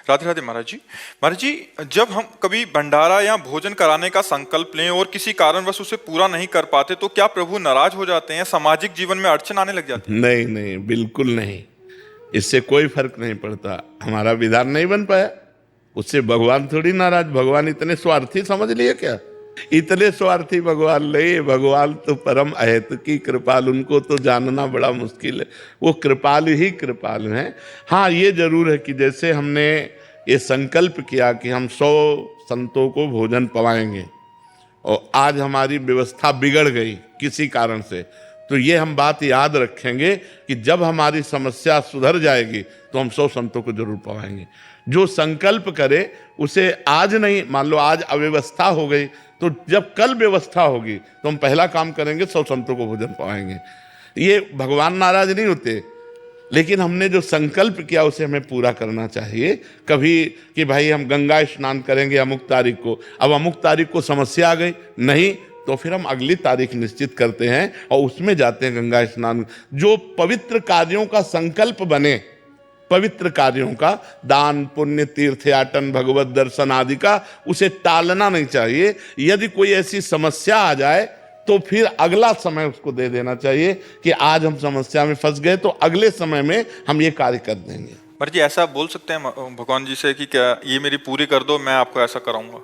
राधे राधे महाराज जी। महाराज जी, जब हम कभी भंडारा या भोजन कराने का संकल्प लें और किसी कारणवश उसे पूरा नहीं कर पाते तो क्या प्रभु नाराज हो जाते हैं? सामाजिक जीवन में अड़चन आने लग जाती है? नहीं नहीं, बिल्कुल नहीं। इससे कोई फर्क नहीं पड़ता। हमारा विधान नहीं बन पाया, उससे भगवान थोड़ी नाराज। भगवान इतने स्वार्थी समझ लिए क्या? इतने स्वार्थी भगवान नहीं। भगवान तो परम अहेत की कृपाल, उनको तो जानना बड़ा मुश्किल है। वो कृपाल ही कृपाल हैं। हाँ, ये जरूर है कि जैसे हमने ये संकल्प किया कि हम 100 संतों को भोजन पवाएंगे और आज हमारी व्यवस्था बिगड़ गई किसी कारण से, तो ये हम बात याद रखेंगे कि जब हमारी समस्या सुधर जाएगी तो हम 100 संतों को जरूर पवाएंगे। जो संकल्प करे उसे आज नहीं, मान लो आज अव्यवस्था हो गई, तो जब कल व्यवस्था होगी तो हम पहला काम करेंगे 100 संतों को भोजन पवाएंगे। ये भगवान नाराज नहीं होते, लेकिन हमने जो संकल्प किया उसे हमें पूरा करना चाहिए। कभी कि भाई हम गंगा स्नान करेंगे अमुक तारीख को, अब अमुक तारीख को समस्या आ गई, नहीं तो फिर हम अगली तारीख निश्चित करते हैं और उसमें जाते हैं गंगा स्नान। जो पवित्र कार्यों का संकल्प बने, पवित्र कार्यों का, दान पुण्य तीर्थयाटन भगवत दर्शन आदि का, उसे टालना नहीं चाहिए। यदि कोई ऐसी समस्या आ जाए तो फिर अगला समय उसको दे देना चाहिए कि आज हम समस्या में फंस गए तो अगले समय में हम ये कार्य कर देंगे। महाराज जी, ऐसा बोल सकते हैं भगवान जी से कि क्या ये मेरी पूरी कर दो, मैं आपको ऐसा कराऊंगा?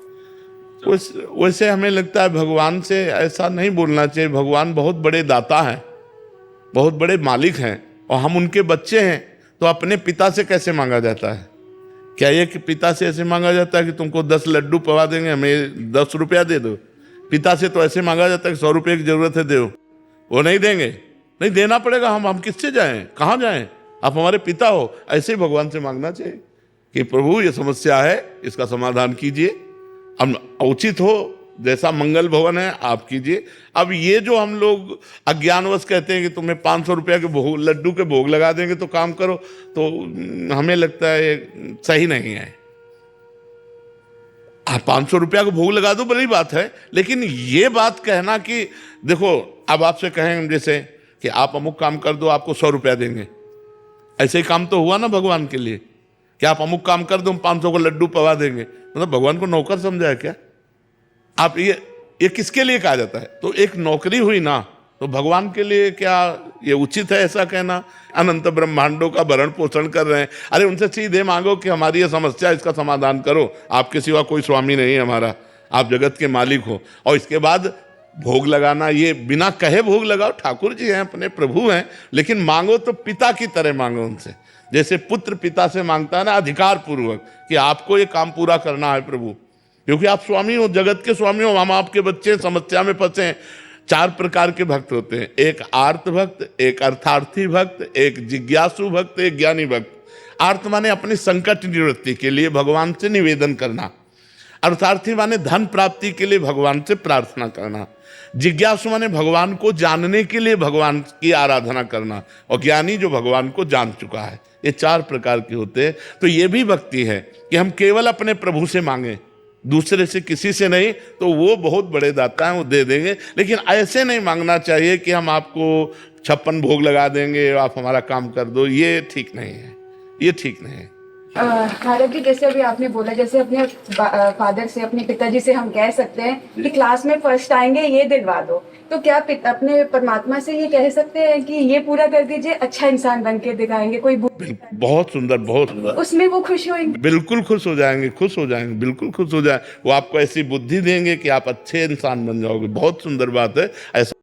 वैसे हमें लगता है भगवान से ऐसा नहीं बोलना चाहिए। भगवान बहुत बड़े दाता हैं, बहुत बड़े मालिक हैं और हम उनके बच्चे हैं। तो अपने पिता से कैसे मांगा जाता है? क्या ये कि पिता से ऐसे मांगा जाता है कि तुमको 10 लड्डू पवा देंगे, हमें 10 रुपया दे दो? पिता से तो ऐसे मांगा जाता है कि 100 रुपये की जरूरत है, दो। वो नहीं देंगे, नहीं देना पड़ेगा। हम किससे जाएं, कहाँ जाएं? आप हमारे पिता हो। ऐसे ही भगवान से मांगना चाहिए कि प्रभु ये समस्या है, इसका समाधान कीजिए। अब उचित हो, जैसा मंगल भवन है आप कीजिए। अब ये जो हम लोग अज्ञानवश कहते हैं कि तुम्हें 500 रुपया के भोग, लड्डू के भोग लगा देंगे तो काम करो, तो हमें लगता है ये सही नहीं है। आप 500 रुपया को भोग लगा दो, बड़ी बात है, लेकिन ये बात कहना कि देखो, अब आपसे कहें जैसे कि आप अमुक काम कर दो, आपको 100 रुपया देंगे, ऐसे ही काम तो हुआ ना भगवान के लिए कि आप अमुक काम कर दो, हम 500 को लड्डू पवा देंगे। मतलब भगवान को नौकर समझा क्या आप? ये किसके लिए कहा जाता है? तो एक नौकरी हुई ना, तो भगवान के लिए क्या ये उचित है ऐसा कहना? अनंत ब्रह्मांडों का भरण पोषण कर रहे हैं। अरे उनसे सीधे मांगो कि हमारी ये समस्या, इसका समाधान करो। आपके सिवा कोई स्वामी नहीं है हमारा, आप जगत के मालिक हो। और इसके बाद भोग लगाना, ये बिना कहे भोग लगाओ। ठाकुर जी हैं, अपने प्रभु हैं, लेकिन मांगो तो पिता की तरह मांगो उनसे, जैसे पुत्र पिता से मांगता है ना, अधिकार पूर्वक कि आपको ये काम पूरा करना है प्रभु, क्योंकि आप स्वामी हो, जगत के स्वामी हो, हम आपके बच्चे समस्या में फंसे हैं। 4 प्रकार के भक्त होते हैं, एक आर्त भक्त, एक अर्थार्थी भक्त, एक जिज्ञासु भक्त, एक ज्ञानी भक्त। आर्त माने अपनी संकट निवृत्ति के लिए भगवान से निवेदन करना, अर्थार्थी माने धन प्राप्ति के लिए भगवान से प्रार्थना करना, जिज्ञासु माने भगवान को जानने के लिए भगवान की आराधना करना, और ज्ञानी जो भगवान को जान चुका है। ये 4 प्रकार के होते हैं। तो ये भी भक्ति है कि हम केवल अपने प्रभु से मांगे, दूसरे से किसी से नहीं। तो वो बहुत बड़े दाता हैं, वो दे देंगे। लेकिन ऐसे नहीं मांगना चाहिए कि हम आपको 56 भोग लगा देंगे, आप हमारा काम कर दो। ये ठीक नहीं है, ये ठीक नहीं है। महाराज जी, जैसे अभी आपने बोला, जैसे अपने फादर से, अपने पिताजी से हम कह सकते हैं कि क्लास में फर्स्ट आएंगे, ये दिलवा दो। तो क्या अपने परमात्मा से ये कह सकते हैं कि ये पूरा कर दीजिए, अच्छा इंसान बन के दिखाएंगे? कोई बहुत सुंदर, बहुत सुंदर। उसमें वो खुश होंगे? बिल्कुल खुश हो जाएंगे, खुश हो जाएंगे, बिल्कुल खुश हो जाए। वो आपको ऐसी बुद्धि देंगे कि आप अच्छे इंसान बन जाओगे। बहुत सुंदर बात है। ऐसा